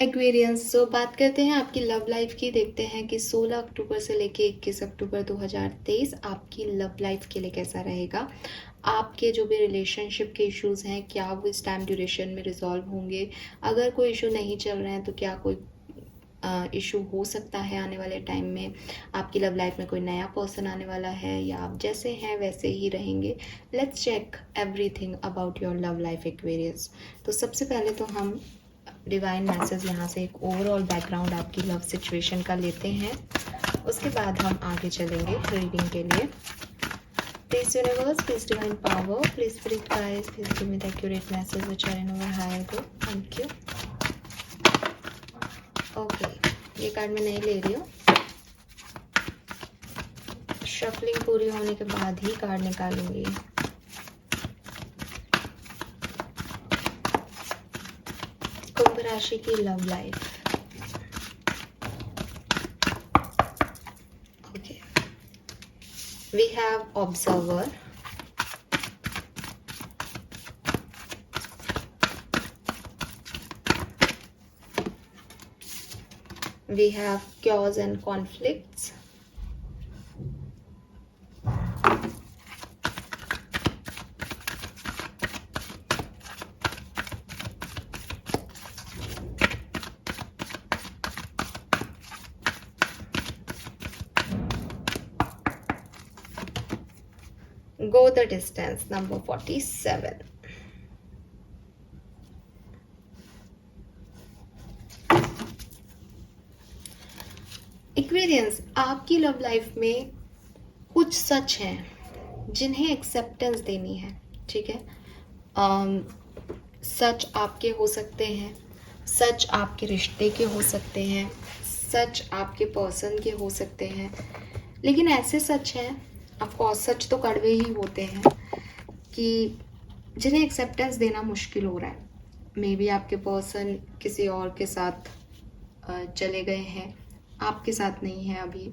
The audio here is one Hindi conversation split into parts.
एक्वेरियंस, सो बात करते हैं आपकी लव लाइफ की। देखते हैं कि 16 अक्टूबर से लेके 21 अक्टूबर 2023 आपकी लव लाइफ के लिए कैसा रहेगा। आपके जो भी रिलेशनशिप के इश्यूज हैं, क्या वो इस टाइम ड्यूरेशन में रिजॉल्व होंगे। अगर कोई इशू नहीं चल रहे हैं तो क्या कोई इशू हो सकता है आने वाले टाइम में। आपकी लव लाइफ में कोई नया पर्सन आने वाला है या आप जैसे हैं वैसे ही रहेंगे। Let's check everything about your love life Aquarius. तो सबसे पहले तो हम डिवाइन मैसेज यहाँ से एक ओवरऑल बैकग्राउंड आपकी लव सिचुएशन का लेते हैं, उसके बाद हम आगे चलेंगे रीडिंग के लिए। Please universe, please divine power, please spirit guides, please give me the accurate message which are in our higher good. Thank you. Okay, ये कार्ड मैं नहीं ले रही हूँ, शफलिंग पूरी होने के बाद ही कार्ड निकालूंगी। कुंभ राशि की love life. Okay, we have observer, we have chaos and conflicts, go the distance, number 47. Aquarians, आपकी लव लाइफ में कुछ सच हैं जिन्हें एक्सेप्टेंस देनी है, ठीक है। सच आपके हो सकते हैं, सच आपके रिश्ते के हो सकते हैं, सच आपके पर्सन के हो सकते हैं, लेकिन ऐसे सच हैं, ऑफकोर्स सच तो कड़वे ही होते हैं, कि जिन्हें एक्सेप्टेंस देना मुश्किल हो रहा है। मे बी आपके पर्सन किसी और के साथ चले गए हैं, आपके साथ नहीं है अभी,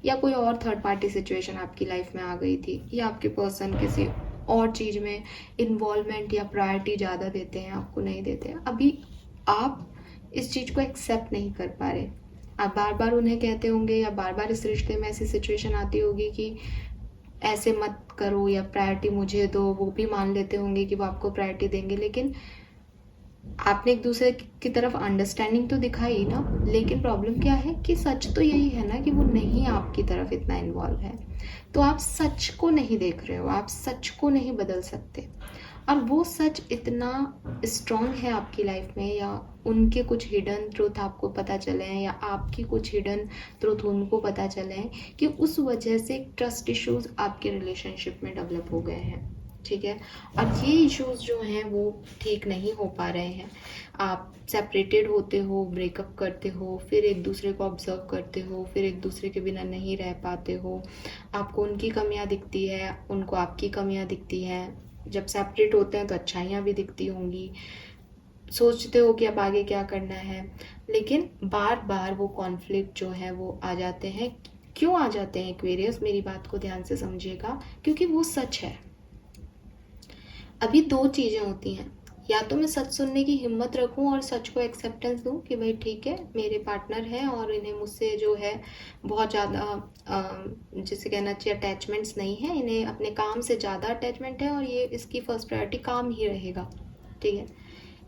या कोई और थर्ड पार्टी सिचुएशन आपकी लाइफ में आ गई थी, या आपके पर्सन किसी और चीज़ में इन्वॉल्वमेंट या प्रायोरिटी ज़्यादा देते हैं, आपको नहीं देते हैं। अभी आप इस चीज़ को एक्सेप्ट नहीं कर पा रहे। आप बार बार उन्हें कहते होंगे, या बार बार इस रिश्ते में ऐसी सिचुएशन आती होगी कि ऐसे मत करो या प्रायोरिटी मुझे दो, वो भी मान लेते होंगे कि वो आपको प्रायोरिटी देंगे, लेकिन आपने एक दूसरे की तरफ अंडरस्टैंडिंग तो दिखाई ना। लेकिन प्रॉब्लम क्या है कि सच तो यही है ना कि वो नहीं आपकी तरफ इतना इन्वॉल्व है। तो आप सच को नहीं देख रहे हो, आप सच को नहीं बदल सकते। और वो सच इतना स्ट्रॉन्ग है आपकी लाइफ में, या उनके कुछ हिडन ट्रूथ आपको पता चले हैं, या आपकी कुछ हिडन ट्रूथ उनको पता चले हैं, कि उस वजह से ट्रस्ट इश्यूज आपके रिलेशनशिप में डेवलप हो गए हैं, ठीक है। और ये इश्यूज जो हैं वो ठीक नहीं हो पा रहे हैं। आप सेपरेटेड होते हो, ब्रेकअप करते हो, फिर एक दूसरे को ऑब्जर्व करते हो, फिर एक दूसरे के बिना नहीं रह पाते हो। आपको उनकी कमियां दिखती है, उनको आपकी कमियां दिखती हैं। जब सेपरेट होते हैं तो अच्छाइयाँ भी दिखती होंगी, सोचते हो कि अब आगे क्या करना है, लेकिन बार बार वो कॉन्फ्लिक्ट जो है वो आ जाते हैं। क्यों आ जाते हैं एक्वेरियस, मेरी बात को ध्यान से समझिएगा, क्योंकि वो सच है। अभी दो चीज़ें होती हैं, या तो मैं सच सुनने की हिम्मत रखूं और सच को एक्सेप्टेंस दूं कि भाई ठीक है, मेरे पार्टनर हैं और इन्हें मुझसे जो है बहुत ज़्यादा जिसे कहना चाहिए अटैचमेंट्स नहीं है, इन्हें अपने काम से ज़्यादा अटैचमेंट है और ये इसकी फर्स्ट प्रायोरिटी काम ही रहेगा, ठीक है।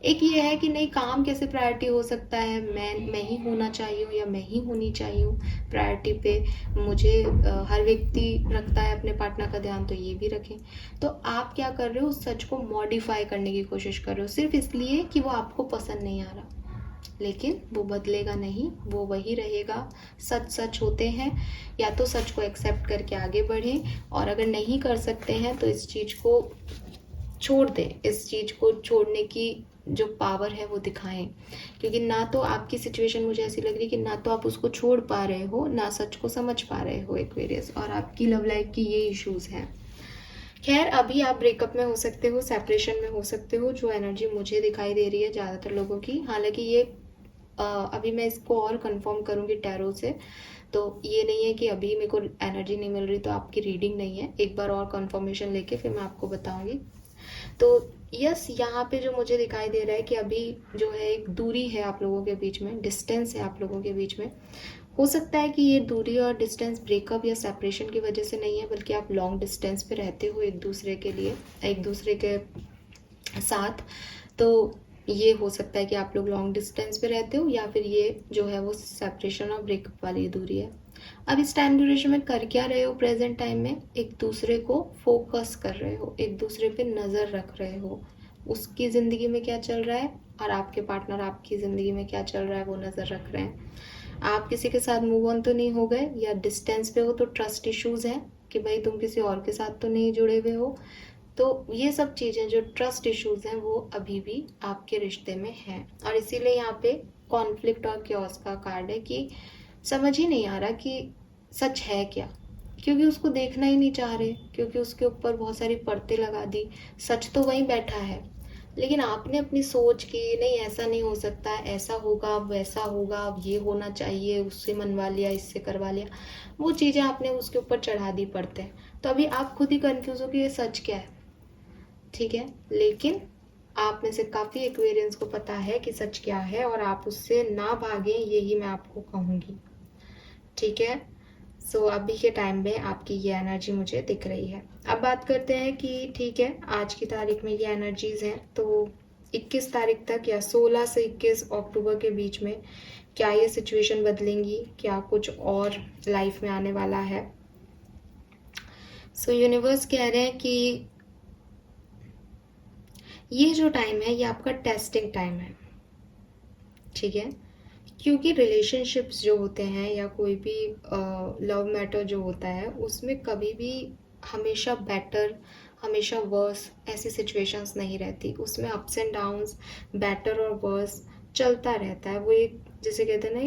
एक ये है कि नहीं, काम कैसे प्रायोरिटी हो सकता है, मैं ही होना चाहिए हूँ या मैं ही होनी चाहिए हूँ प्रायोरिटी पे। मुझे हर व्यक्ति रखता है अपने पार्टनर का ध्यान, तो ये भी रखें। तो आप क्या कर रहे हो, सच को मॉडिफाई करने की कोशिश कर रहे हो, सिर्फ इसलिए कि वो आपको पसंद नहीं आ रहा, लेकिन वो बदलेगा नहीं, वो वही रहेगा। सच सच होते हैं, या तो सच को एक्सेप्ट करके आगे बढ़ें, और अगर नहीं कर सकते हैं तो इस चीज़ को छोड़ दें, इस चीज़ को छोड़ने की जो पावर है वो दिखाएं। क्योंकि ना तो आपकी सिचुएशन मुझे ऐसी लग रही कि ना तो आप उसको छोड़ पा रहे हो, ना सच को समझ पा रहे हो एक्वेरियस, और आपकी लव लाइफ की ये इश्यूज हैं। खैर, अभी आप ब्रेकअप में हो सकते हो, सेपरेशन में हो सकते हो, जो एनर्जी मुझे दिखाई दे रही है ज़्यादातर लोगों की। हालांकि ये अभी मैं इसको और कंफर्म करूँगी टैरो से, तो ये नहीं है कि अभी मेरे को एनर्जी नहीं मिल रही तो आपकी रीडिंग नहीं है। एक बार और कंफर्मेशन लेके फिर मैं आपको बताऊँगी। तो यस, यहाँ पे जो मुझे दिखाई दे रहा है कि अभी जो है एक दूरी है आप लोगों के बीच में, डिस्टेंस है आप लोगों के बीच में। हो सकता है कि ये दूरी और डिस्टेंस ब्रेकअप या सेपरेशन की वजह से नहीं है, बल्कि आप लॉन्ग डिस्टेंस पे रहते हो एक दूसरे के लिए, एक दूसरे के साथ। तो ये हो सकता है कि आप लोग लॉन्ग डिस्टेंस पे रहते हो, या फिर ये जो है वो सेपरेशन और ब्रेकअप वाली दूरी है। अब इस टाइम ड्यूरेशन में कर क्या रहे हो? प्रेजेंट टाइम में एक दूसरे को फोकस कर रहे हो, एक दूसरे पे नज़र रख रहे हो, उसकी ज़िंदगी में क्या चल रहा है और आपके पार्टनर आपकी ज़िंदगी में क्या चल रहा है वो नज़र रख रहे हैं। आप किसी के साथ मूव ऑन तो नहीं हो गए, या डिस्टेंस पे हो तो ट्रस्ट इश्यूज़ हैं कि भाई तुम किसी और के साथ तो नहीं जुड़े हुए हो। तो ये सब चीज़ें जो ट्रस्ट इश्यूज़ हैं वो अभी भी आपके रिश्ते में हैं, और इसीलिए यहाँ पे कॉन्फ्लिक्ट और क्योस का कार्ड है कि समझ ही नहीं आ रहा कि सच है क्या, क्योंकि उसको देखना ही नहीं चाह रहे, क्योंकि उसके ऊपर बहुत सारी परतें लगा दी। सच तो वहीं बैठा है, लेकिन आपने अपनी सोच की नहीं, ऐसा नहीं हो सकता, ऐसा होगा, वैसा होगा, अब ये होना चाहिए, उससे मनवा लिया, इससे करवा लिया, वो चीज़ें आपने उसके ऊपर चढ़ा दी परतें। तो अभी आप खुद ही कंफ्यूज हो कि ये सच क्या है, ठीक है। लेकिन आप में से काफ़ी एक्वेरियंस को पता है कि सच क्या है, और आप उससे ना भागें, यही मैं आपको कहूँगी, ठीक है। सो अभी के टाइम में आपकी ये एनर्जी मुझे दिख रही है। अब बात करते हैं कि ठीक है, आज की तारीख में ये एनर्जीज हैं, तो 21 तारीख तक या 16 से 21 अक्टूबर के बीच में क्या ये सिचुएशन बदलेंगी, क्या कुछ और लाइफ में आने वाला है। सो यूनिवर्स कह रहे हैं कि ये जो टाइम है ये आपका टेस्टिंग टाइम है, ठीक है। क्योंकि रिलेशनशिप्स जो होते हैं या कोई भी लव मैटर जो होता है, उसमें कभी भी हमेशा बेटर, हमेशा वर्स ऐसी सिचुएशंस नहीं रहती। उसमें अप्स एंड डाउन्स, बेटर और वर्स चलता रहता है। वो एक, जैसे कहते हैं ना,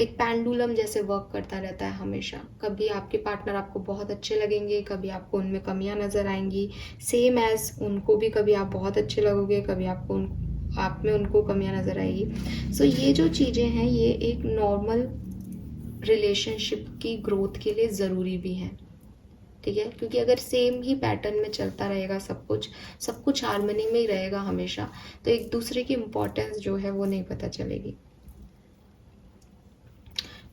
एक पेंडुलम जैसे वर्क करता रहता है हमेशा। कभी आपके पार्टनर आपको बहुत अच्छे लगेंगे, कभी आपको उनमें कमियां नज़र आएंगी, सेम एज उनको भी कभी आप बहुत अच्छे लगोगे, कभी आपको आप में उनको कमियां नज़र आएगी। सो ये जो चीज़ें हैं ये एक नॉर्मल रिलेशनशिप की ग्रोथ के लिए ज़रूरी भी हैं, ठीक है। क्योंकि अगर सेम ही पैटर्न में चलता रहेगा, सब कुछ हार्मनी में ही रहेगा हमेशा, तो एक दूसरे की इम्पोर्टेंस जो है वो नहीं पता चलेगी।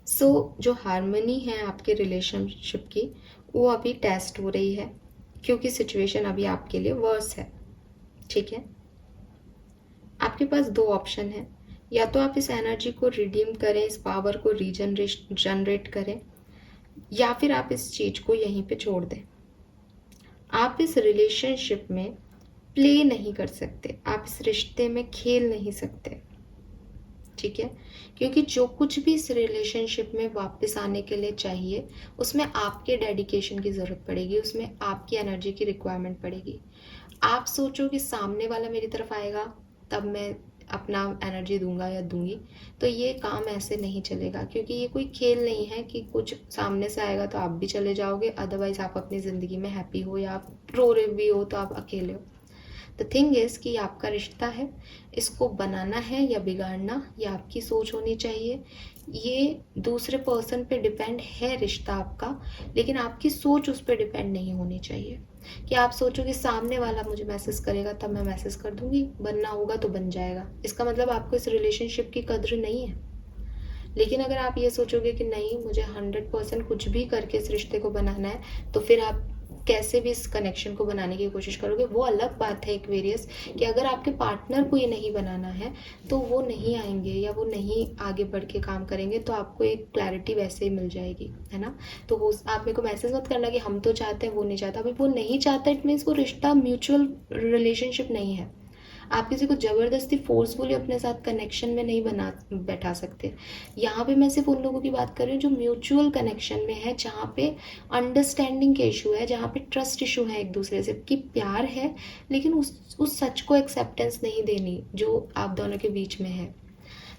सो जो हार्मनी है आपके रिलेशनशिप की, वो अभी टेस्ट हो रही है, क्योंकि सिचुएशन अभी आपके लिए वर्स है, ठीक है। आपके पास दो ऑप्शन है, या तो आप इस एनर्जी को रिडीम करें, इस पावर को जनरेट करें, या फिर आप इस चीज को यहीं पे छोड़ दें। आप इस रिलेशनशिप में प्ले नहीं कर सकते, आप इस रिश्ते में खेल नहीं सकते, ठीक है। क्योंकि जो कुछ भी इस रिलेशनशिप में वापस आने के लिए चाहिए, उसमें आपके डेडिकेशन की ज़रूरत पड़ेगी, उसमें आपकी एनर्जी की रिक्वायरमेंट पड़ेगी। आप सोचो कि सामने वाला मेरी तरफ आएगा तब मैं अपना एनर्जी दूंगा या दूंगी, तो ये काम ऐसे नहीं चलेगा। क्योंकि ये कोई खेल नहीं है कि कुछ सामने से आएगा तो आप भी चले जाओगे, अदरवाइज आप अपनी ज़िंदगी में हैप्पी हो, या आप रो रहे भी हो तो आप अकेले हो। द थिंग इज़ कि आपका रिश्ता है, इसको बनाना है या बिगाड़ना, ये आपकी सोच होनी चाहिए। ये दूसरे पर्सन पे डिपेंड है रिश्ता आपका, लेकिन आपकी सोच उस पर डिपेंड नहीं होनी चाहिए कि आप सोचो कि सामने वाला मुझे मैसेज करेगा तब मैं मैसेज कर दूंगी, बनना होगा तो बन जाएगा। इसका मतलब आपको इस रिलेशनशिप की कद्र नहीं है। लेकिन अगर आप ये सोचोगे कि नहीं, मुझे 100% कुछ भी करके इस रिश्ते को बनाना है, तो फिर आप कैसे भी इस कनेक्शन को बनाने की कोशिश करोगे। वो अलग बात है एक्वेरियस, कि अगर आपके पार्टनर को ये नहीं बनाना है तो वो नहीं आएंगे या वो नहीं आगे बढ़ के काम करेंगे, तो आपको एक क्लैरिटी वैसे ही मिल जाएगी, है ना। तो वो आप मेरे को मैसेज मत करना कि हम तो चाहते हैं वो नहीं चाहता। अभी वो नहीं चाहता, इट मीन्स वो रिश्ता म्यूचुअल रिलेशनशिप नहीं है। आप किसी को ज़बरदस्ती फोर्सफुली अपने साथ कनेक्शन में नहीं बना बैठा सकते। यहाँ पे मैं सिर्फ उन लोगों की बात कर रही हूँ जो म्यूचुअल कनेक्शन में है, जहाँ पे अंडरस्टैंडिंग के इशू है, जहाँ पे ट्रस्ट इशू है एक दूसरे से, कि प्यार है लेकिन उस सच को एक्सेप्टेंस नहीं देनी जो आप दोनों के बीच में है।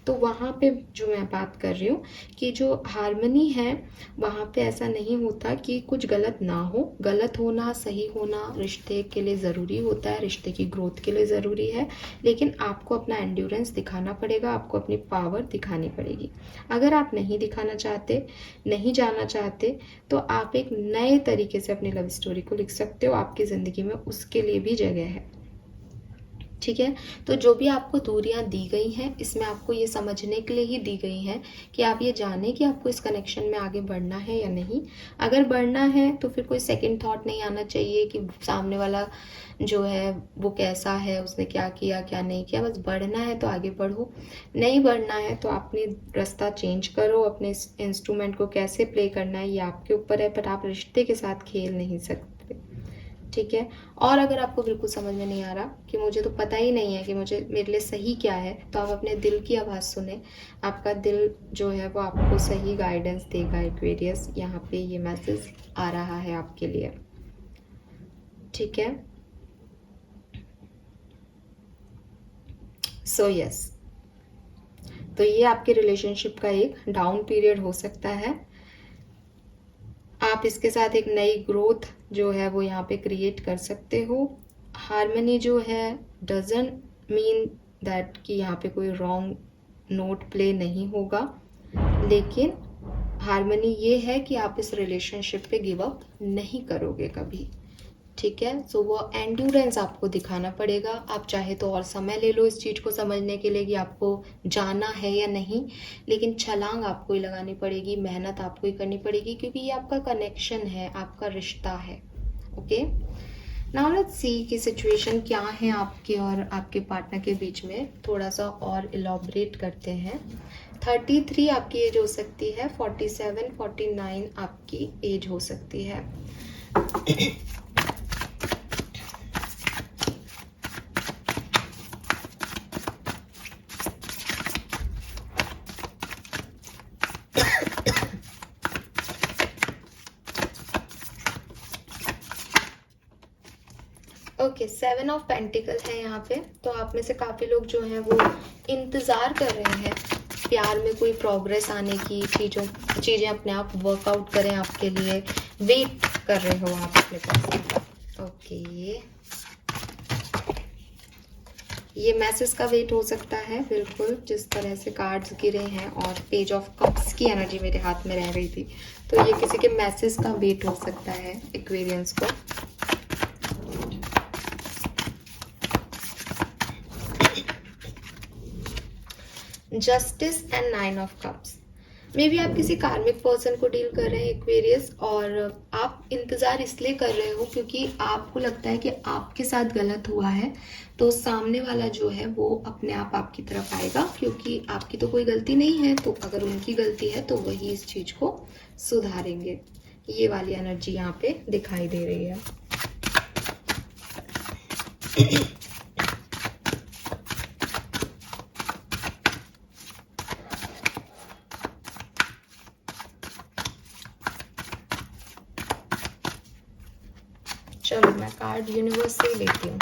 तो वहाँ पे जो मैं बात कर रही हूँ कि जो हार्मनी है वहाँ पे ऐसा नहीं होता कि कुछ गलत ना हो। गलत होना, सही होना रिश्ते के लिए ज़रूरी होता है, रिश्ते की ग्रोथ के लिए ज़रूरी है, लेकिन आपको अपना एंड्योरेंस दिखाना पड़ेगा, आपको अपनी पावर दिखानी पड़ेगी। अगर आप नहीं दिखाना चाहते, नहीं जाना चाहते, तो आप एक नए तरीके से अपनी लव स्टोरी को लिख सकते हो। आपकी ज़िंदगी में उसके लिए भी जगह है, ठीक है। तो जो भी आपको दूरियां दी गई हैं, इसमें आपको ये समझने के लिए ही दी गई हैं कि आप ये जानें कि आपको इस कनेक्शन में आगे बढ़ना है या नहीं। अगर बढ़ना है तो फिर कोई सेकंड थॉट नहीं आना चाहिए कि सामने वाला जो है वो कैसा है, उसने क्या किया क्या नहीं किया। बस बढ़ना है तो आगे बढ़ो, नहीं बढ़ना है तो अपनी रास्ता चेंज करो। अपने इंस्ट्रूमेंट को कैसे प्ले करना है ये आपके ऊपर है, पर आप रिश्ते के साथ खेल नहीं सकते, ठीक है। और अगर आपको बिल्कुल समझ में नहीं आ रहा कि मुझे तो पता ही नहीं है कि मुझे मेरे लिए सही क्या है, तो आप अपने दिल की आवाज़ सुने। आपका दिल जो है वो आपको सही गाइडेंस देगा। एक्वेरियस, यहाँ पे ये मैसेज आ रहा है आपके लिए, ठीक है। सो यस, तो ये आपके रिलेशनशिप का एक डाउन पीरियड हो सकता है। आप इसके साथ एक नई ग्रोथ जो है वो यहाँ पे क्रिएट कर सकते हो। हार्मनी जो है डजंट मीन दैट कि यहाँ पे कोई रॉन्ग नोट प्ले नहीं होगा, लेकिन हार्मनी ये है कि आप इस रिलेशनशिप पे गिव अप नहीं करोगे कभी, ठीक है। सो वो एंड्योरेंस आपको दिखाना पड़ेगा। आप चाहे तो और समय ले लो इस चीज़ को समझने के लिए कि आपको जाना है या नहीं, लेकिन छलांग आपको ही लगानी पड़ेगी, मेहनत आपको ही करनी पड़ेगी, क्योंकि ये आपका कनेक्शन है, आपका रिश्ता है। ओके, नाउ लेट्स सी कि सिचुएशन क्या है आपके और आपके पार्टनर के बीच में। थोड़ा सा और इलॉबरेट करते हैं। 33 आपकी एज हो सकती है, 47 49 आपकी एज हो सकती है। ओके, 7 ऑफ पेंटिकल है यहाँ पे। तो आप में से काफ़ी लोग जो हैं वो इंतज़ार कर रहे हैं प्यार में कोई प्रोग्रेस आने की, चीज़ें अपने आप वर्कआउट करें आपके लिए, वेट कर रहे हो आप अपने पास। ओके, ये मैसेज का वेट हो सकता है, बिल्कुल जिस तरह से कार्ड्स गिरे हैं और पेज ऑफ कप्स की एनर्जी मेरे हाथ में रह रही थी, तो ये किसी के मैसेज का वेट हो सकता है एक्वेरियंस को। Justice and 9 of cups. May be आप किसी कार्मिक पर्सन को डील कर रहे हैं एक्वेरियस, और आप इंतज़ार इसलिए कर रहे हो क्योंकि आपको लगता है कि आपके साथ गलत हुआ है, तो सामने वाला जो है वो अपने आप आपकी तरफ आएगा, क्योंकि आपकी तो कोई गलती नहीं है। तो अगर उनकी गलती है तो वही इस चीज़ को सुधारेंगे। ये वाली एनर्जी यहाँ पे दिखाई दे रही है। चलो मैं कार्ड यूनिवर्स से ही लेती हूँ।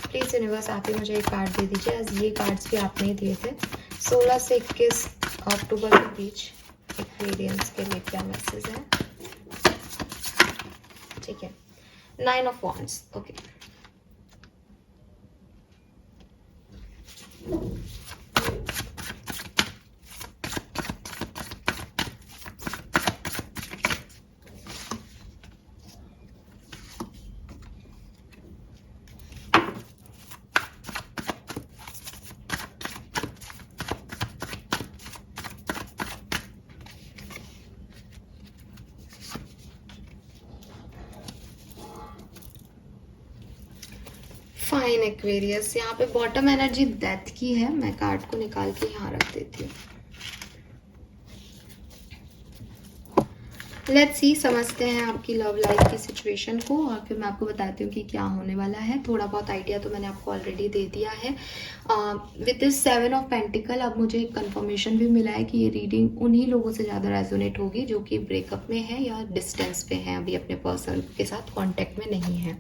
प्लीज़ यूनिवर्स आप ही मुझे एक कार्ड दे दीजिए, आज ये कार्ड्स भी आपने ही दिए थे। 16 से 21 अक्टूबर के बीच एक्वेरियंस के लिए क्या मैसेज है, ठीक है। 9 of wands, okay. Fine Aquarius, यहाँ पे बॉटम एनर्जी डेथ की है। मैं कार्ड को निकाल के यहाँ रख देती हूँ। लेट्स सी, समझते हैं आपकी लव लाइफ की सिचुएशन को, और फिर मैं आपको बताती हूँ कि क्या होने वाला है। थोड़ा बहुत आइडिया तो मैंने आपको ऑलरेडी दे दिया है। विद दिस 7 ऑफ पेंटिकल अब मुझे एक कंफर्मेशन भी मिला है कि ये रीडिंग उन्हीं लोगों से ज़्यादा रेजोनेट होगी जो कि ब्रेकअप में है या डिस्टेंस पे हैं, अभी अपने पर्सन के साथ कॉन्टेक्ट में नहीं है।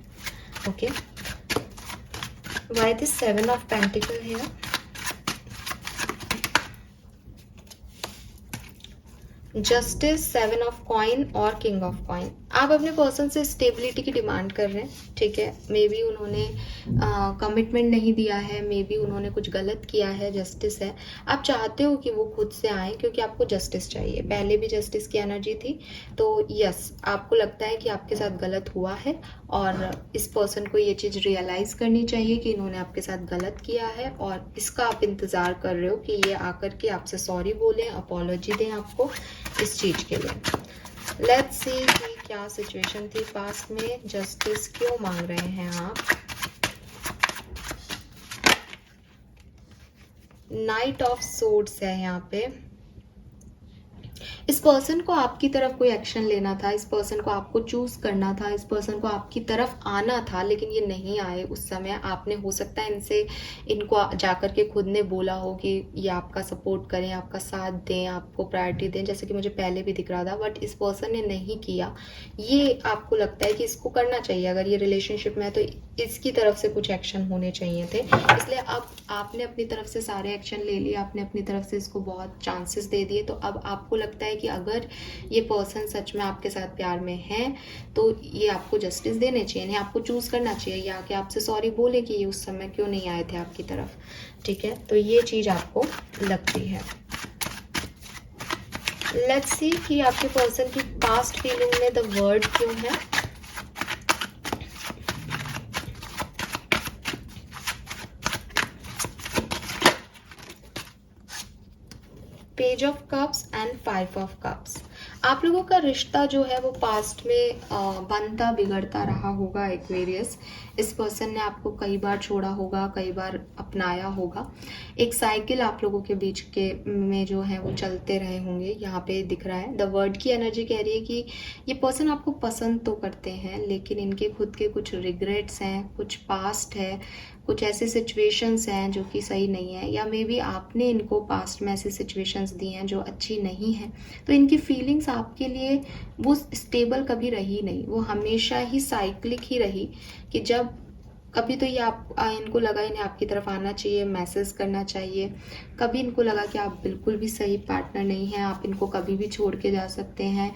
Okay, why this 7 of Pentacle here? Justice, 7 of coin और किंग ऑफ कॉइन। आप अपने पर्सन से स्टेबिलिटी की डिमांड कर रहे हैं, ठीक है। मे बी उन्होंने कमिटमेंट नहीं दिया है, मे बी उन्होंने कुछ गलत किया है, जस्टिस है। आप चाहते हो कि वो खुद से आए क्योंकि आपको जस्टिस चाहिए। पहले भी जस्टिस की एनर्जी थी, तो यस, आपको लगता है कि आपके साथ गलत हुआ है और इस पर्सन को ये चीज़ रियलाइज़ करनी चाहिए कि इन्होंने आपके साथ गलत किया है, और इसका आप इंतज़ार कर रहे हो कि ये आकर के आपसे सॉरी बोलें, अपॉलॉजी दें आपको इस चीज़ के लिए। लेट्स सी कि क्या सिचुएशन थी पास्ट में, जस्टिस क्यों मांग रहे हैं आप। नाइट ऑफ सोर्ड्स है यहाँ पे। इस पर्सन को आपकी तरफ कोई एक्शन लेना था, इस पर्सन को आपको चूज करना था, इस पर्सन को आपकी तरफ आना था, लेकिन ये नहीं आए उस समय। आपने हो सकता है इनको जाकर के खुद ने बोला हो कि ये आपका सपोर्ट करें, आपका साथ दें, आपको प्रायोरिटी दें, जैसे कि मुझे पहले भी दिख रहा था, बट इस पर्सन ने नहीं किया। ये आपको लगता है कि इसको करना चाहिए, अगर ये रिलेशनशिप में है तो इसकी तरफ से कुछ एक्शन होने चाहिए थे। इसलिए अब आपने अपनी तरफ से सारे एक्शन ले लिए, आपने अपनी तरफ से इसको बहुत चांसेस दे दिए। तो अब आपको लगता है कि अगर ये पर्सन सच में आपके साथ प्यार में है तो ये आपको जस्टिस देने चाहिए, नहीं आपको चूज करना चाहिए, या कि आपसे सॉरी बोले कि ये उस समय क्यों नहीं आए थे आपकी तरफ, ठीक है। तो ये चीज आपको लगती है। लेट्स सी कि आपके पर्सन की पास्ट फीलिंग में द वर्ड क्यों है। Page of cups and 5 of cups. आप लोगों का रिश्ता जो है वो पास्ट में बनता बिगड़ता रहा होगा एक्वेरियस। इस पर्सन ने आपको कई बार छोड़ा होगा, कई बार अपनाया होगा। एक साइकिल आप लोगों के बीच के में जो है वो चलते रहे होंगे, यहाँ पे दिख रहा है। द वर्ड की एनर्जी कह रही है कि ये पर्सन आपको पसंद तो करते हैं, लेकिन इनके खुद के कुछ रिग्रेट्स हैं, कुछ पास्ट है, कुछ ऐसी सिचुएशंस हैं जो कि सही नहीं है, या मे बी आपने इनको पास्ट में ऐसी सिचुएशंस दी हैं जो अच्छी नहीं है। तो इनकी फीलिंग्स आपके लिए वो स्टेबल कभी रही नहीं, वो हमेशा ही साइक्लिक ही रही। कि जब कभी तो ये इनको लगा इन्हें आपकी तरफ आना चाहिए, मैसेज करना चाहिए, कभी इनको लगा कि आप बिल्कुल भी सही पार्टनर नहीं हैं, आप इनको कभी भी छोड़ के जा सकते हैं,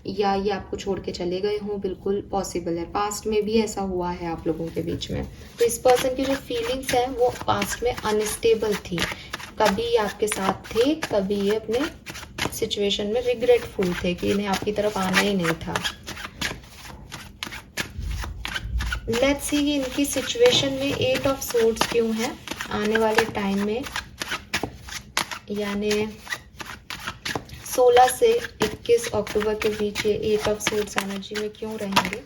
या ये आपको छोड़ के चले गए हों, बिल्कुल पॉसिबल है। पास्ट में भी ऐसा हुआ है आप लोगों के बीच में। तो इस पर्सन की जो फीलिंग्स हैं वो पास्ट में अनस्टेबल थी। कभी ये आपके साथ थे, कभी ये अपने सिचुएशन में रिग्रेटफुल थे कि इन्हें आपकी तरफ आना ही नहीं था। लेट्स सी कि इनकी सिचुएशन में 8 ऑफ सोर्ड्स क्यों है आने वाले टाइम में, यानी 16 से 21 अक्टूबर के बीच ये 8 ऑफ सोर्ड्स एनर्जी में क्यों रहेंगे।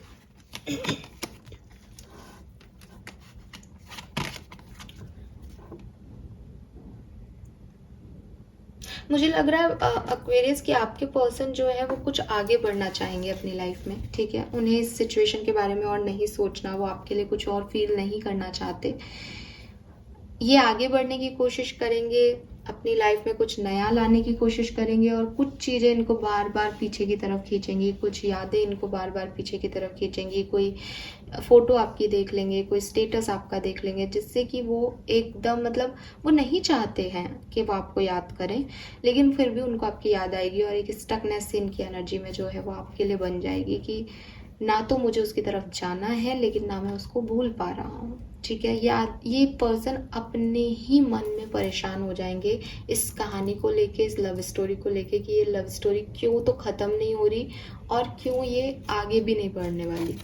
मुझे लग रहा है एक्वेरियस कि आपके पर्सन जो है वो कुछ आगे बढ़ना चाहेंगे अपनी लाइफ में, ठीक है। उन्हें इस सिचुएशन के बारे में और नहीं सोचना, वो आपके लिए कुछ और फील नहीं करना चाहते। ये आगे बढ़ने की कोशिश करेंगे, अपनी लाइफ में कुछ नया लाने की कोशिश करेंगे, और कुछ चीज़ें इनको बार बार पीछे की तरफ खींचेंगी, कुछ यादें इनको बार बार पीछे की तरफ खींचेंगी। कोई फोटो आपकी देख लेंगे, कोई स्टेटस आपका देख लेंगे, जिससे कि वो एकदम मतलब वो नहीं चाहते हैं कि वो आपको याद करें, लेकिन फिर भी उनको आपकी याद आएगी, और एक स्टकनेस इनकी एनर्जी में जो है वो आपके लिए बन जाएगी कि ना तो मुझे उसकी तरफ जाना है, लेकिन ना मैं उसको भूल पा रहा हूँ, ठीक है। ये पर्सन अपने ही मन में परेशान हो जाएंगे इस कहानी को लेके, इस लव स्टोरी को लेके, कि ये लव स्टोरी क्यों तो ख़त्म नहीं हो रही और क्यों ये आगे भी नहीं बढ़ने वाली।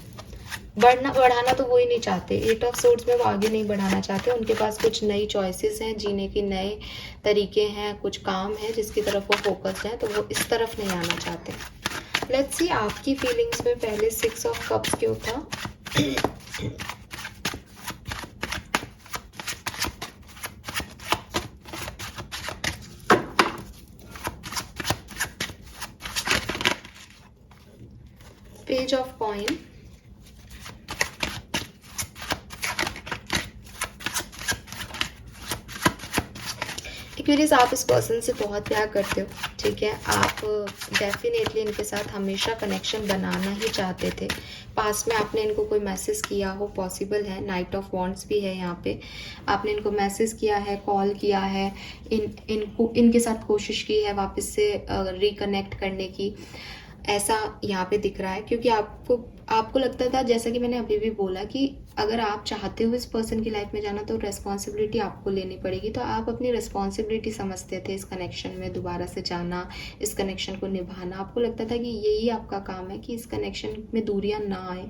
बढ़ाना तो वो ही नहीं चाहते। 8 ऑफ सोर्ड्स में वो आगे नहीं बढ़ाना चाहते। उनके पास कुछ नई चॉइसेस हैं, जीने के नए तरीके हैं, कुछ काम है जिसकी तरफ वो फोकस है, तो वो इस तरफ नहीं आना चाहते। लेट्स सी आपकी फीलिंग्स में पहले 6 ऑफ कप्स क्यों था। पेज ऑफ कॉइन, एक्वेरियस, आप इस पर्सन से बहुत प्यार करते हो, ठीक है। आप डेफिनेटली इनके साथ हमेशा कनेक्शन बनाना ही चाहते थे। पास्ट में आपने इनको कोई मैसेज किया हो, पॉसिबल है। नाइट ऑफ वॉन्ड्स भी है यहाँ पे। आपने इनको मैसेज किया है, कॉल किया है, इनके साथ कोशिश की है वापस से रिकनेक्ट करने की, ऐसा यहाँ पे दिख रहा है। क्योंकि आपको लगता था, जैसा कि मैंने अभी भी बोला, कि अगर आप चाहते हो इस पर्सन की लाइफ में जाना तो रिस्पॉन्सिबिलिटी आपको लेनी पड़ेगी। तो आप अपनी रिस्पॉन्सिबिलिटी समझते थे इस कनेक्शन में दोबारा से जाना, इस कनेक्शन को निभाना। आपको लगता था कि यही आपका काम है कि इस कनेक्शन में दूरियां ना आए।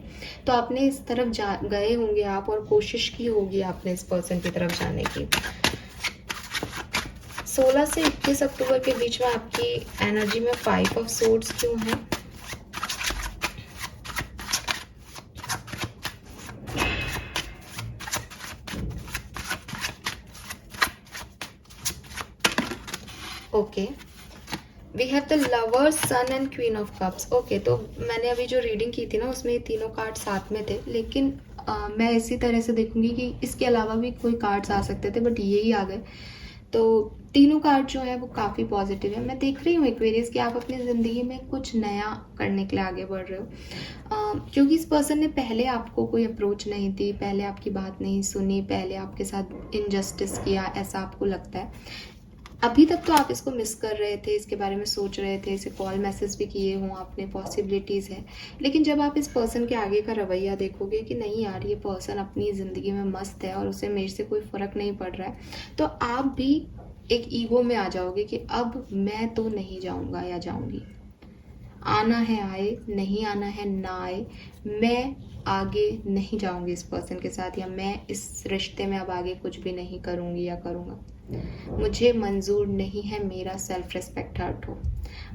तो आपने इस तरफ गए होंगे आप, और कोशिश की होगी आपने इस पर्सन की तरफ जाने की। 16 से 21 अक्टूबर के बीच में आपकी एनर्जी में 5 ऑफ सोर्ड्स क्यों है? Okay, we have the lover, sun and queen of cups. Okay, तो मैंने अभी जो रीडिंग की थी ना, उसमें ये तीनों कार्ड साथ में थे, लेकिन मैं इसी तरह से देखूंगी कि इसके अलावा भी कोई कार्ड्स आ सकते थे, बट यही आ गए। तो तीनों कार्ड जो है वो काफ़ी पॉजिटिव है। मैं देख रही हूँ एक्वेरियस कि आप अपनी ज़िंदगी में कुछ नया करने के लिए आगे बढ़ रहे हो। क्योंकि इस पर्सन ने पहले आपको कोई अप्रोच नहीं दी, पहले आपकी बात नहीं सुनी, पहले आपके साथ इनजस्टिस किया, ऐसा आपको लगता है। अभी तक तो आप इसको मिस कर रहे थे, इसके बारे में सोच रहे थे, इसे कॉल मैसेज भी किए हों आपने, पॉसिबिलिटीज़ है। लेकिन जब आप इस पर्सन के आगे का रवैया देखोगे कि नहीं यार, ये पर्सन अपनी ज़िंदगी में मस्त है और उसे मेरे से कोई फ़र्क नहीं पड़ रहा है, तो आप भी एक ईगो में आ जाओगे कि अब मैं तो नहीं जाऊंगा या जाऊंगी। आना है आए, नहीं आना है ना आए, मैं आगे नहीं जाऊंगी इस पर्सन के साथ, या मैं इस रिश्ते में अब आगे कुछ भी नहीं करूंगी या करूंगा। मुझे मंजूर नहीं है मेरा सेल्फ रिस्पेक्ट हर्ट हो।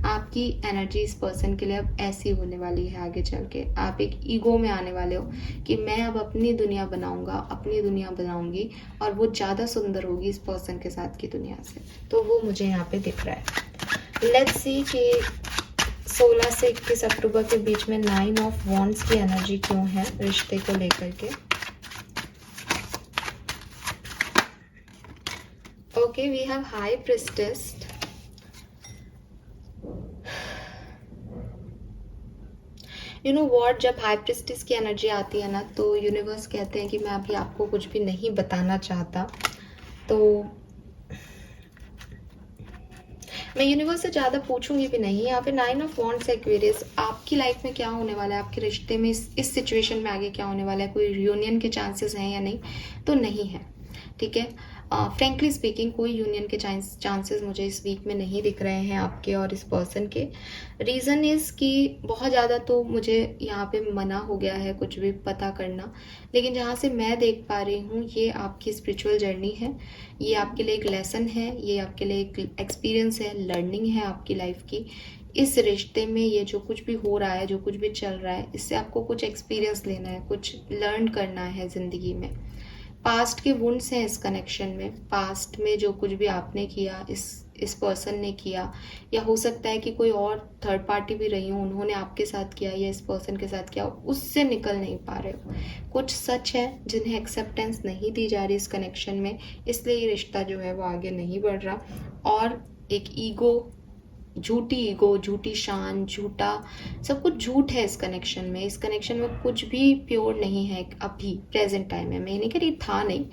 आपकी एनर्जी इस पर्सन के लिए अब ऐसी होने वाली है आगे चल के। आप एक ईगो में आने वाले हो कि मैं अब अपनी दुनिया बनाऊंगा, अपनी दुनिया बनाऊंगी, और वो ज़्यादा सुंदर होगी इस पर्सन के साथ की दुनिया से। तो वो मुझे यहाँ पे दिख रहा है। लेट्स सी कि 16 से 21 अक्टूबर के बीच में 9 ऑफ वॉन्ड्स की एनर्जी क्यों है रिश्ते को लेकर के। Okay, we have high priestess. You know what, जब हाई प्रिस्टेस की एनर्जी आती है ना, तो यूनिवर्स कहते हैं कि मैं अभी आपको कुछ भी नहीं बताना चाहता। तो मैं यूनिवर्स से ज़्यादा पूछूंगी भी नहीं। यहाँ पे 9 ऑफ वॉन्ड्स एक्वेरियस, आपकी लाइफ में क्या होने वाला है, आपके रिश्ते में इस सिचुएशन में आगे क्या होने वाला है, कोई रियूनियन के चांसेस हैं या नहीं, तो नहीं है, ठीक है। फ्रेंकली स्पीकिंग, कोई यूनियन के चांसेस मुझे इस वीक में नहीं दिख रहे हैं आपके और इस पर्सन के। रीज़न इज़ कि बहुत ज़्यादा तो मुझे यहाँ पे मना हो गया है कुछ भी पता करना, लेकिन जहाँ से मैं देख पा रही हूँ, ये आपकी स्पिरिचुअल जर्नी है, ये आपके लिए एक लेसन है, ये आपके लिए एक एक्सपीरियंस है, लर्निंग है आपकी लाइफ की। इस रिश्ते में ये जो कुछ भी हो रहा है, जो कुछ भी चल रहा है, इससे आपको कुछ एक्सपीरियंस लेना है, कुछ लर्न करना है ज़िंदगी में। पास्ट के वुंड्स हैं इस कनेक्शन में। पास्ट में जो कुछ भी आपने किया, इस पर्सन ने किया, या हो सकता है कि कोई और थर्ड पार्टी भी रही हो, उन्होंने आपके साथ किया या इस पर्सन के साथ किया, उससे निकल नहीं पा रहे हो। कुछ सच है जिन्हें एक्सेप्टेंस नहीं दी जा रही इस कनेक्शन में, इसलिए ये रिश्ता जो है वो आगे नहीं बढ़ रहा। और एक ईगो, ईगो, झूठी शान, झूठा सब कुछ झूठ है इस कनेक्शन में। इस कनेक्शन में कुछ भी प्योर नहीं है अभी प्रेजेंट टाइम में। मैं नहीं कह रही था, नहीं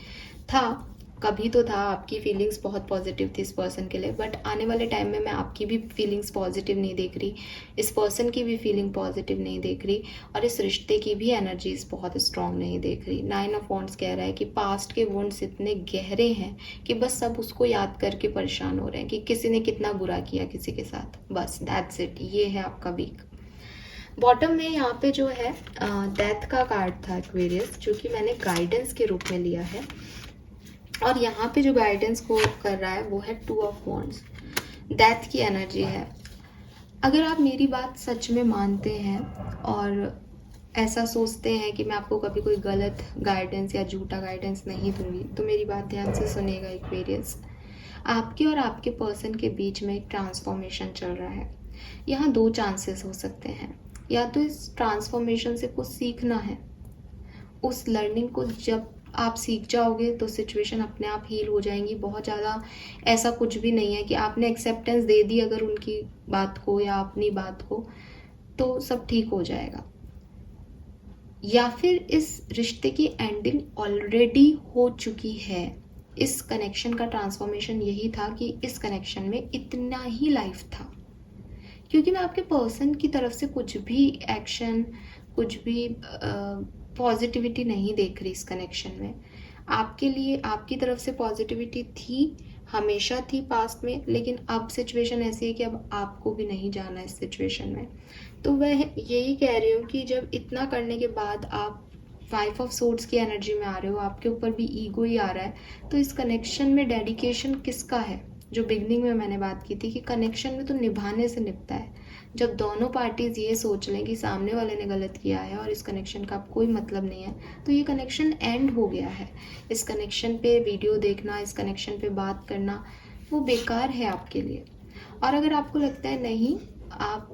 था, कभी तो था, आपकी फीलिंग्स बहुत पॉजिटिव थी इस पर्सन के लिए, बट आने वाले टाइम में मैं आपकी भी फीलिंग्स पॉजिटिव नहीं देख रही, इस पर्सन की भी फीलिंग पॉजिटिव नहीं देख रही, और इस रिश्ते की भी एनर्जीज बहुत स्ट्रांग नहीं देख रही। 9 ऑफ वॉन्ड्स कह रहा है कि पास्ट के वुंड्स इतने गहरे हैं कि बस सब उसको याद करके परेशान हो रहे हैं कि किसी ने कितना बुरा किया किसी के साथ, बस दैट्स इट। ये है आपका वीक। बॉटम में यहाँ पे जो है डेथ का कार्ड था एक्वेरियस, जो कि मैंने गाइडेंस के रूप में लिया है, और यहाँ पे जो गाइडेंस को कर रहा है वो है 2 ऑफ वॉन्ड्स। डेथ की एनर्जी है। अगर आप मेरी बात सच में मानते हैं और ऐसा सोचते हैं कि मैं आपको कभी कोई गलत गाइडेंस या झूठा गाइडेंस नहीं दूंगी, तो मेरी बात ध्यान से सुनिएगा एक्वेरियस। आपके और आपके पर्सन के बीच में एक ट्रांसफॉर्मेशन चल रहा है। यहाँ 2 चांसेस हो सकते हैं। या तो इस ट्रांसफॉर्मेशन से कुछ सीखना है, उस लर्निंग को जब आप सीख जाओगे तो सिचुएशन अपने आप हील हो जाएंगी। बहुत ज़्यादा ऐसा कुछ भी नहीं है कि आपने एक्सेप्टेंस दे दी अगर उनकी बात को या अपनी बात को, तो सब ठीक हो जाएगा। या फिर इस रिश्ते की एंडिंग ऑलरेडी हो चुकी है। इस कनेक्शन का ट्रांसफॉर्मेशन यही था कि इस कनेक्शन में इतना ही लाइफ था, क्योंकि मैं आपके पर्सन की तरफ से कुछ भी एक्शन, कुछ भी पॉजिटिविटी नहीं देख रही इस कनेक्शन में। आपके लिए आपकी तरफ से पॉजिटिविटी थी, हमेशा थी पास्ट में, लेकिन अब सिचुएशन ऐसी है कि अब आपको भी नहीं जाना इस सिचुएशन में। तो मैं यही कह रही हूँ कि जब इतना करने के बाद आप 5 ऑफ सोर्ड्स की एनर्जी में आ रहे हो, आपके ऊपर भी ईगो ही आ रहा है, तो इस कनेक्शन में डेडिकेशन किसका है? जो बिगनिंग में मैंने बात की थी कि कनेक्शन में तो निभाने से निपटा है। जब दोनों पार्टीज ये सोच लें कि सामने वाले ने गलत किया है और इस कनेक्शन का कोई मतलब नहीं है, तो ये कनेक्शन एंड हो गया है। इस कनेक्शन पे वीडियो देखना, इस कनेक्शन पे बात करना, वो बेकार है आपके लिए। और अगर आपको लगता है नहीं, आप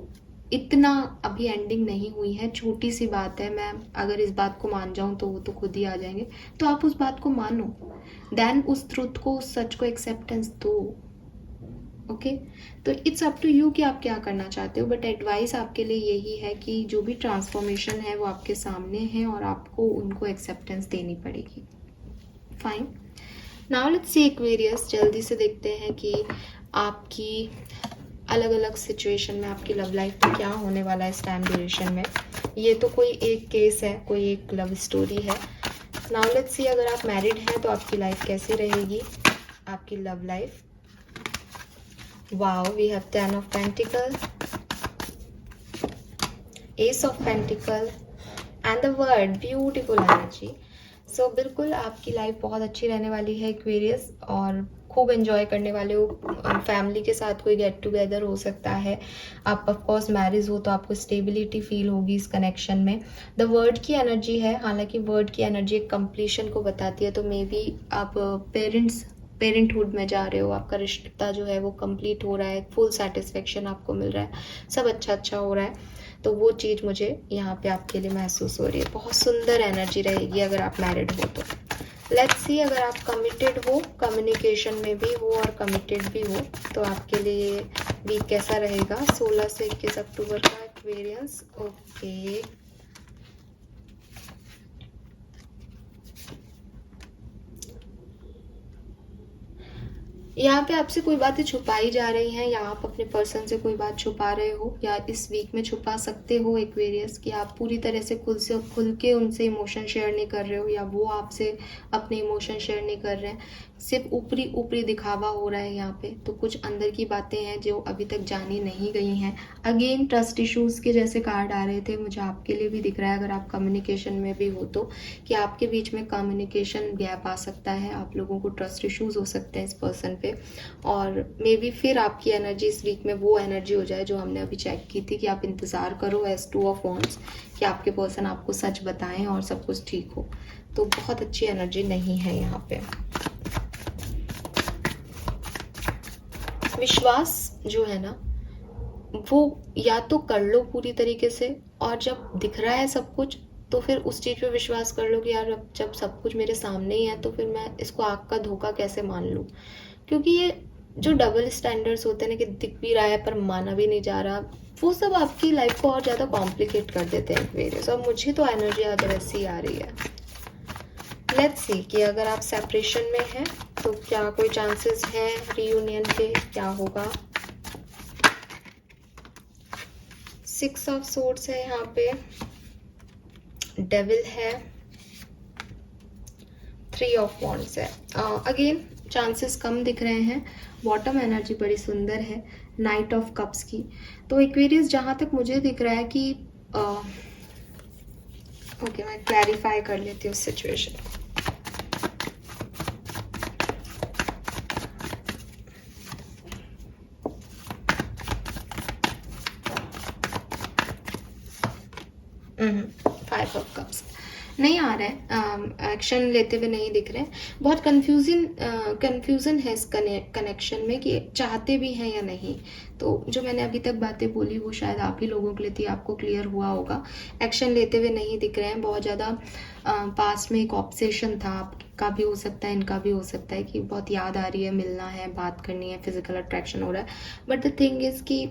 इतना अभी एंडिंग नहीं हुई है, छोटी सी बात है, मैं अगर इस बात को मान जाऊं तो वो तो खुद ही आ जाएंगे, तो आप उस बात को मानो, देन उस ट्रुथ को, उस सच को एक्सेप्टेंस दो। ओके, तो इट्स अप टू यू कि आप क्या करना चाहते हो, बट एडवाइस आपके लिए यही है कि जो भी ट्रांसफॉर्मेशन है वो आपके सामने है और आपको उनको एक्सेप्टेंस देनी पड़ेगी। Fine, now let's see Aquarius, जल्दी से देखते हैं कि आपकी अलग अलग सिचुएशन में आपकी लव लाइफ में क्या होने वाला है इस टाइम ड्यूरेशन में। ये तो कोई एक केस है, कोई एक लव स्टोरी है। नाउ लेट्स सी, अगर आप मैरिड हैं तो आपकी लाइफ कैसी रहेगी, आपकी love life. Wow, we have 10 of Pentacles, Ace of Pentacles and the World, beautiful energy. So बिल्कुल आपकी लाइफ बहुत अच्छी रहने वाली है एक्वेरियस, और खूब एंजॉय करने वाले हो। फैमिली के साथ कोई गेट टुगेदर हो सकता है। आप ऑफकोर्स मैरिज हो तो आपको स्टेबिलिटी फील होगी इस कनेक्शन में। द वर्ड की एनर्जी है, हालांकि वर्ड की एनर्जी एक कंप्लीशन को बताती है, तो मे बी आप पेरेंटहुड में जा रहे हो, आपका रिश्ता जो है वो कंप्लीट हो रहा है, फुल सेटिस्फेक्शन आपको मिल रहा है, सब अच्छा हो रहा है, तो वो चीज़ मुझे यहाँ पे आपके लिए महसूस हो रही है। बहुत सुंदर एनर्जी रहेगी अगर आप मैरिड हो तो। लेट्स सी, अगर आप कमिटेड हो, कम्युनिकेशन में भी हो और कमिटेड भी हो, तो आपके लिए ये वीक कैसा रहेगा 16 से 21 अक्टूबर का एक्वेरियंस। ओके, यहाँ पे आपसे कोई बातें छुपाई जा रही हैं, या आप अपने पर्सन से कोई बात छुपा रहे हो, या इस वीक में छुपा सकते हो एक्वेरियस, कि आप पूरी तरह से खुल के उनसे इमोशन शेयर नहीं कर रहे हो, या वो आपसे अपने इमोशन शेयर नहीं कर रहे हैं, सिर्फ ऊपरी दिखावा हो रहा है यहाँ पे। तो कुछ अंदर की बातें हैं जो अभी तक जानी नहीं गई हैं। अगेन ट्रस्ट इश्यूज के जैसे कार्ड आ रहे थे, मुझे आपके लिए भी दिख रहा है अगर आप कम्युनिकेशन में भी हो तो, कि आपके बीच में कम्युनिकेशन गैप आ सकता है, आप लोगों को ट्रस्ट इश्यूज हो सकते हैं इस पर्सन पे, और मे बी फिर आपकी एनर्जी इस वीक में वो एनर्जी हो जाए जो हमने अभी चेक की थी, कि आप इंतज़ार करो एज 2 ऑफ वॉन्ड्स, कि आपके पर्सन आपको सच बताएं और सब कुछ ठीक हो। तो बहुत अच्छी एनर्जी नहीं है यहाँ पे। विश्वास जो है ना, वो या तो कर लो पूरी तरीके से, और जब दिख रहा है सब कुछ तो फिर उस चीज़ पे विश्वास कर लो कि यार अब जब सब कुछ मेरे सामने ही है तो फिर मैं इसको आग का धोखा कैसे मान लूँ। क्योंकि ये जो डबल स्टैंडर्ड्स होते हैं ना, कि दिख भी रहा है पर माना भी नहीं जा रहा, वो सब आपकी लाइफ को और ज़्यादा कॉम्प्लिकेट कर देते हैं एक्वेरियस, और मुझे तो एनर्जी आज वैसी आ रही है। लेट्स सी कि अगर आप सेपरेशन में हैं तो क्या कोई चांसेस हैं रीयूनियन के, क्या होगा। 6 ऑफ सोर्ड्स है यहाँ पे, डेविल है, 3 ऑफ वॉन्ड्स है। अगेन चांसेस कम दिख रहे हैं। बॉटम एनर्जी बड़ी सुंदर है, नाइट ऑफ कप्स की। तो एक्वेरियस जहाँ तक मुझे दिख रहा है कि ओके, मैं क्लैरिफाई कर लेती हूँ उस सिचुएशन को। Five of cups. नहीं आ रहा है, एक्शन लेते हुए नहीं दिख रहे हैं। बहुत कंफ्यूजन है इस कनेक्शन में कि चाहते भी हैं या नहीं। तो जो मैंने अभी तक बातें बोली वो शायद आप ही लोगों के लिए थी, आपको क्लियर हुआ होगा। एक्शन लेते हुए नहीं दिख रहे हैं, बहुत ज़्यादा पास में एक ऑब्सेशन था, आपका भी हो सकता है, इनका भी हो सकता है कि बहुत याद आ रही है, मिलना है, बात करनी है, फिजिकल अट्रैक्शन हो रहा है। बट द थिंग इज़ कि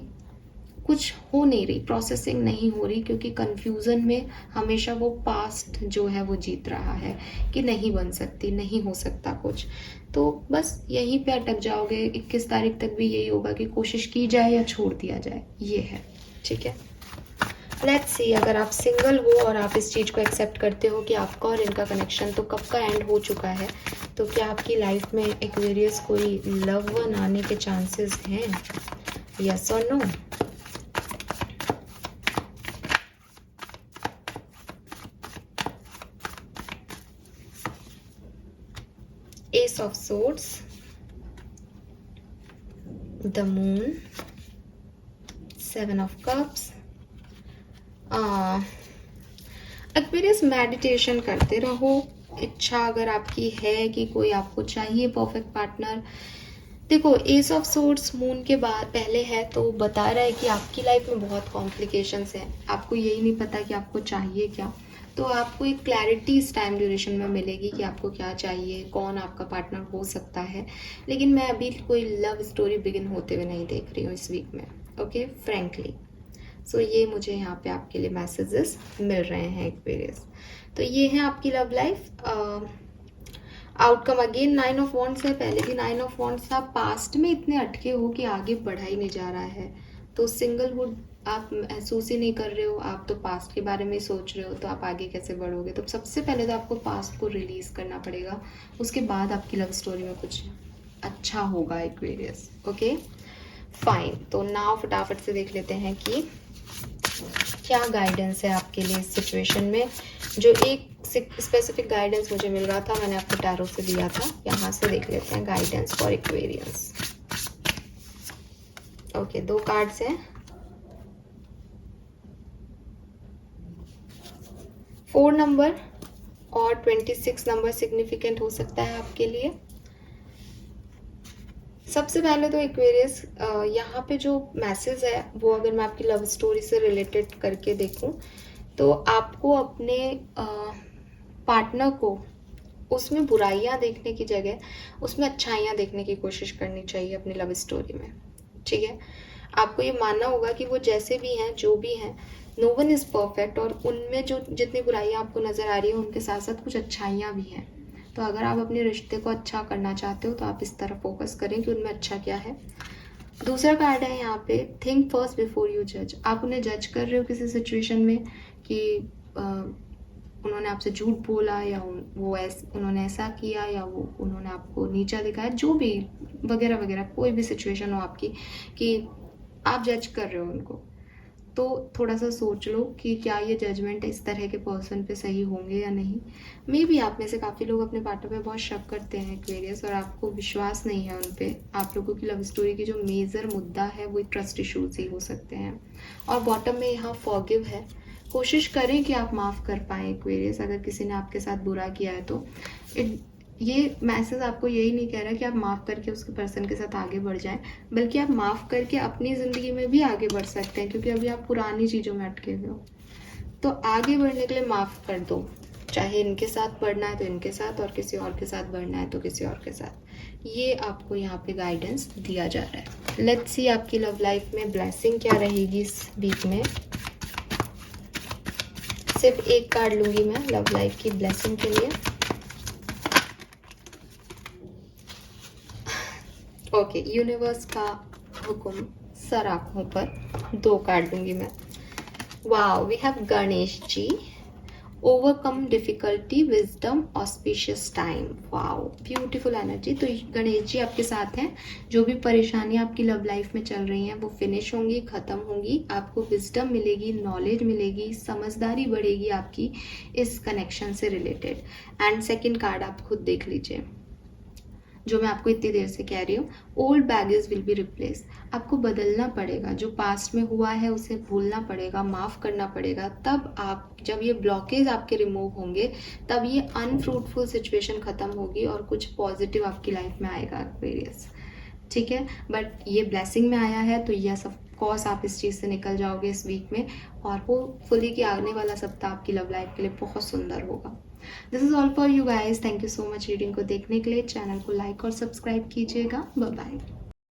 कुछ हो नहीं रही, प्रोसेसिंग नहीं हो रही, क्योंकि कंफ्यूजन में हमेशा वो पास्ट जो है वो जीत रहा है कि नहीं बन सकती, नहीं हो सकता कुछ। तो बस यहीं पे अटक जाओगे। 21 तारीख तक भी यही होगा कि कोशिश की जाए या छोड़ दिया जाए, ये है। ठीक है, लेट्स सी, अगर आप सिंगल हो और आप इस चीज़ को एक्सेप्ट करते हो कि आपका और इनका कनेक्शन तो कब का एंड हो चुका है, तो क्या आपकी लाइफ में एक्वेरियस कोई लव वन आने के चांसेस हैं? यस और no? Ace of Swords, the Moon, Seven of Cups. Aquarius meditation करते रहो। इच्छा अगर आपकी है कि कोई आपको चाहिए परफेक्ट पार्टनर, देखो एस ऑफ सोर्ड्स मून के बाद पहले है तो बता रहा है कि आपकी लाइफ में बहुत कॉम्प्लिकेशंस हैं, आपको यही नहीं पता कि आपको चाहिए क्या। तो आपको एक क्लैरिटी इस टाइम ड्यूरेशन में मिलेगी कि आपको क्या चाहिए, कौन आपका पार्टनर हो सकता है। लेकिन मैं अभी कोई लव स्टोरी बिगिन होते हुए नहीं देख रही हूँ इस वीक में, ओके, फ्रेंकली। सो ये मुझे यहाँ पे आपके लिए मैसेजेस मिल रहे हैं एक्वेरियस। तो ये है आपकी love life. Outcome again 9 of wands है, पहले भी 9 ऑफ वॉन्ड्स था। पास्ट में इतने अटके हो कि आगे बढ़ा ही नहीं जा रहा है, तो सिंगलहुड आप महसूस ही नहीं कर रहे हो, आप तो पास्ट के बारे में ही सोच रहे हो, तो आप आगे कैसे बढ़ोगे? तो सबसे पहले तो आपको पास्ट को रिलीज करना पड़ेगा, उसके बाद आपकी लव स्टोरी में कुछ अच्छा होगा एक्वेरियस। ओके फाइन, तो नाउ फटाफट से देख लेते हैं कि क्या गाइडेंस है आपके लिए इस सिचुएशन में। जो एक स्पेसिफिक गाइडेंस मुझे मिल रहा था, मैंने आपको टैरो से दिया था, यहाँ से देख लेते हैं guidance for Aquarians. Okay, 2 cards हैं। 4 नंबर और 26 नंबर सिग्निफिकेंट हो सकता है आपके लिए। सबसे पहले तो एक्वेरियस यहाँ पे जो मैसेज है वो अगर मैं आपकी लव स्टोरी से रिलेटेड करके देखूं तो आपको अपने पार्टनर को उसमें बुराइयां देखने की जगह उसमें अच्छाइयां देखने की कोशिश करनी चाहिए अपनी लव स्टोरी में। ठीक है, आपको ये मानना होगा कि वो जैसे भी हैं, जो भी हैं, नो वन इज़ परफेक्ट, और उनमें जो जितनी बुराइयां आपको नज़र आ रही है उनके साथ साथ कुछ अच्छाइयाँ भी हैं। तो अगर आप अपने रिश्ते को अच्छा करना चाहते हो तो आप इस तरफ फोकस करें कि उनमें अच्छा क्या है। दूसरा कार्ड है यहाँ पे, थिंक फर्स्ट बिफोर यू जज। आप उन्हें जज कर रहे हो किसी सिचुएशन में कि उन्होंने आपसे झूठ बोला, या उन्होंने ऐसा किया, या वो उन्होंने आपको नीचा दिखाया, जो भी वगैरह वगैरह, कोई भी सिचुएशन हो आपकी कि आप जज कर रहे हो उनको, तो थोड़ा सा सोच लो कि क्या ये जजमेंट इस तरह के पर्सन पे सही होंगे या नहीं। मे बी आप में से काफ़ी लोग अपने पार्टनर पे बहुत शक करते हैं एक्वेरियस, और आपको विश्वास नहीं है उन पे। आप लोगों की लव स्टोरी की जो मेजर मुद्दा है वो ट्रस्ट इशूज ही हो सकते हैं। और बॉटम में यहाँ फॉरगिव है, कोशिश करें कि आप माफ़ कर पाएँ एक्वेरियस। अगर किसी ने आपके साथ बुरा किया है तो ये मैसेज आपको यही नहीं कह रहा कि आप माफ़ करके उसके पर्सन के साथ आगे बढ़ जाएं, बल्कि आप माफ़ करके अपनी ज़िंदगी में भी आगे बढ़ सकते हैं, क्योंकि अभी आप पुरानी चीज़ों में अटके हुए हो। तो आगे बढ़ने के लिए माफ़ कर दो, चाहे इनके साथ बढ़ना है तो इनके साथ, और किसी और के साथ बढ़ना है तो किसी और के साथ। ये आपको यहाँ पे गाइडेंस दिया जा रहा है। लेट्स सी आपकी लव लाइफ में ब्लेसिंग क्या रहेगी इस वीक में। सिर्फ एक कार्ड लूंगी मैं लव लाइफ की ब्लेसिंग के लिए। ओके, यूनिवर्स का हुक्म सर आंखों पर, 2 कार्ड दूंगी मैं। Wow, we have Ganesh ji, overcome difficulty, wisdom, auspicious time. Wow, beautiful energy. तो गणेश जी आपके साथ हैं। जो भी परेशानियां आपकी लव लाइफ में चल रही हैं वो फिनिश होंगी, ख़त्म होंगी। आपको विजडम मिलेगी, नॉलेज मिलेगी, समझदारी बढ़ेगी आपकी इस कनेक्शन से रिलेटेड। एंड सेकंड कार्ड आप खुद देख लीजिए, जो मैं आपको इतनी देर से कह रही हूँ, old baggage will be replace. आपको बदलना पड़ेगा, जो पास्ट में हुआ है उसे भूलना पड़ेगा, माफ़ करना पड़ेगा। तब आप, जब ये ब्लॉकेज आपके रिमूव होंगे, तब ये अनफ्रूटफुल सिचुएशन ख़त्म होगी और कुछ पॉजिटिव आपकी लाइफ में आएगा एक्वेरियस। ठीक है, बट ये ब्लेसिंग में आया है तो यस ऑफ कोर्स आप इस चीज़ से निकल जाओगे इस वीक में, और होपफुली कि आने वाला सप्ताह आपकी लव लाइफ के लिए बहुत सुंदर होगा। This is all for you guys. Thank you so much reading को देखने के लिए। चैनल को लाइक और सब्सक्राइब कीजिएगा। Bye bye.